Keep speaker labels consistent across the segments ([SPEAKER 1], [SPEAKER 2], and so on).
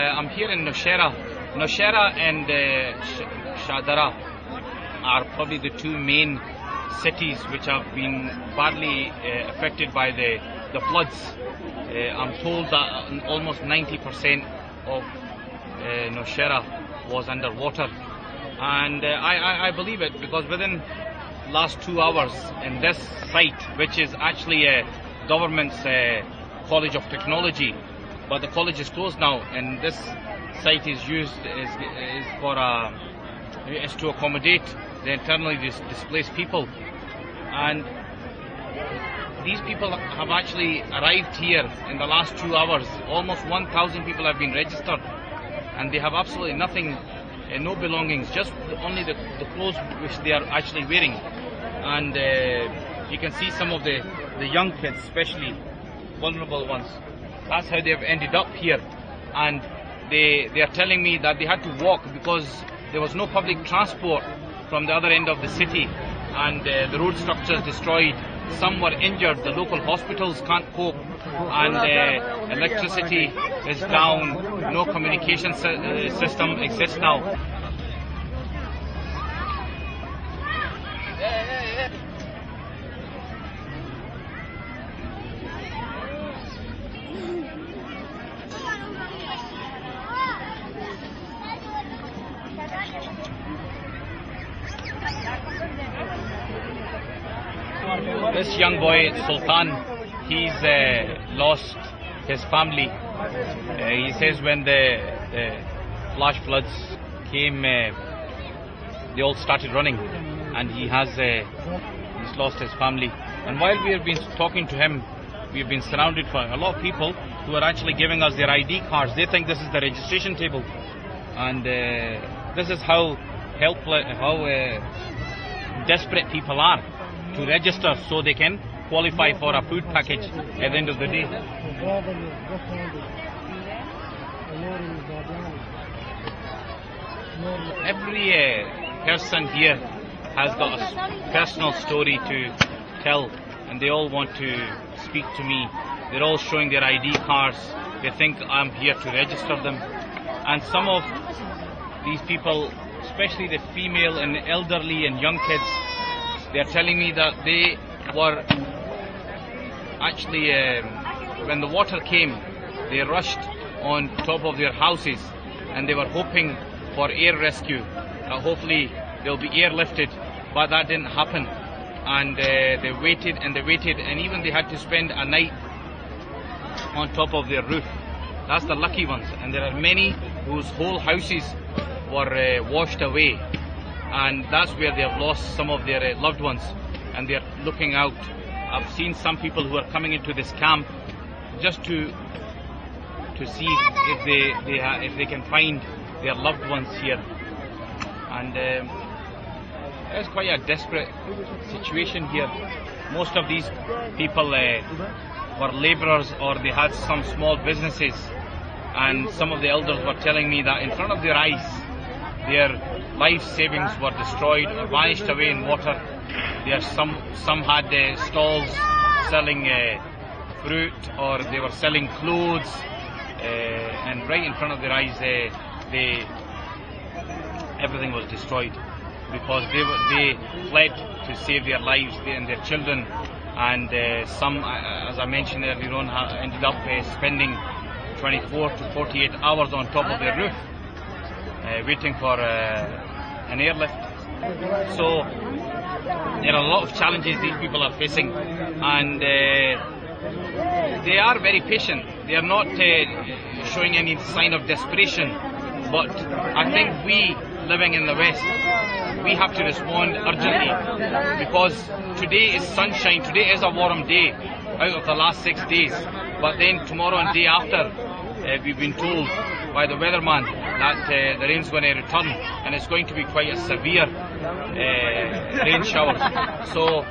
[SPEAKER 1] I'm here in Nowshera. Nowshera and Shadara are probably the two main cities which have been badly affected by the floods. I'm told that almost 90% of Nowshera was underwater, and I believe it, because within last 2 hours in this site, which is actually a government's College of Technology, but the college is closed now, and this site is used is to accommodate the internally displaced people. And these people have actually arrived here in the last 2 hours. Almost 1,000 people have been registered, and they have absolutely nothing, no belongings, just only the clothes which they are actually wearing. And you can see some of the young kids, especially vulnerable ones. That's how they have ended up here. And they are telling me that they had to walk because there was no public transport from the other end of the city, and the road structures destroyed. Some were injured. The local hospitals can't cope, and electricity is down. No communication system exists now. This young boy, Sultan, he's lost his family. He says when the flash floods came, they all started running, and he's lost his family. And while we have been talking to him, we've been surrounded by a lot of people who are actually giving us their ID cards. They think this is the registration table, and this is how helpless, how desperate people are to register so they can qualify for a food package at the end of the day. Every person here has got a personal story to tell, and they all want to speak to me. They're all showing their ID cards. They think I'm here to register them. And some of these people, especially the female and elderly and young kids, they are telling me that they were actually, when the water came, they rushed on top of their houses, and they were hoping for air rescue. Hopefully they'll be airlifted, but that didn't happen. And they waited and they waited, and even they had to spend a night on top of their roof. That's the lucky ones. And there are many whose whole houses were washed away, and that's where they have lost some of their loved ones, and they're looking out. I've seen some people who are coming into this camp just to see if they can find their loved ones here. And it's quite a desperate situation here. Most of these people were labourers, or they had some small businesses, and some of the elders were telling me that in front of their eyes their life savings were destroyed or vanished away in water. Some had stalls selling fruit, or they were selling clothes, and right in front of their eyes everything was destroyed, because they fled to save their lives, and their children. And some, as I mentioned earlier on, ended up spending 24 to 48 hours on top of their roof, waiting for an airlift. So there are a lot of challenges these people are facing, and they are very patient. They are not showing any sign of desperation, but I think we, living in the West, we have to respond urgently, because today is sunshine, today is a warm day out of the last 6 days, but then tomorrow and day after, we've been told by the weatherman that the rain's going to return, and it's going to be quite a severe rain shower. So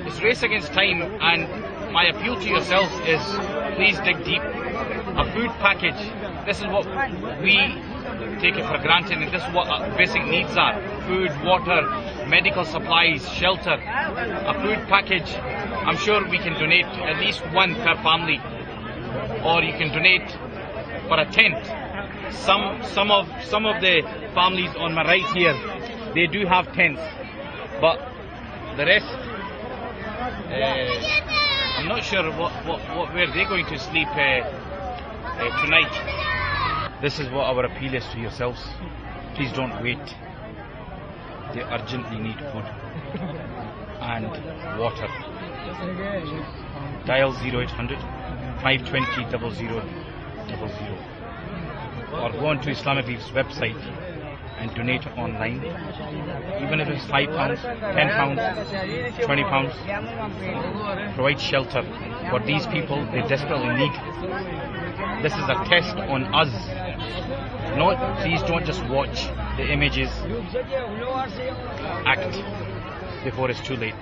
[SPEAKER 1] it's race against time, and my appeal to yourselves is, please dig deep. A food package, this is what we take it for granted, and this is what basic needs are: food, water, medical supplies, shelter. A food package, I'm sure we can donate at least one per family, or you can donate for a tent, some of the families on my right here, they do have tents, but the rest, I'm not sure where they're going to sleep tonight. This is what our appeal is to yourselves. Please don't wait. They urgently need food and water. Dial 0800 520 0000 or go on to Islamic Relief's website and donate online. Even if it's £5, £10, £20, provide shelter for these people they desperately need. This is a test on us. No, please don't just watch the images. Act before it's too late.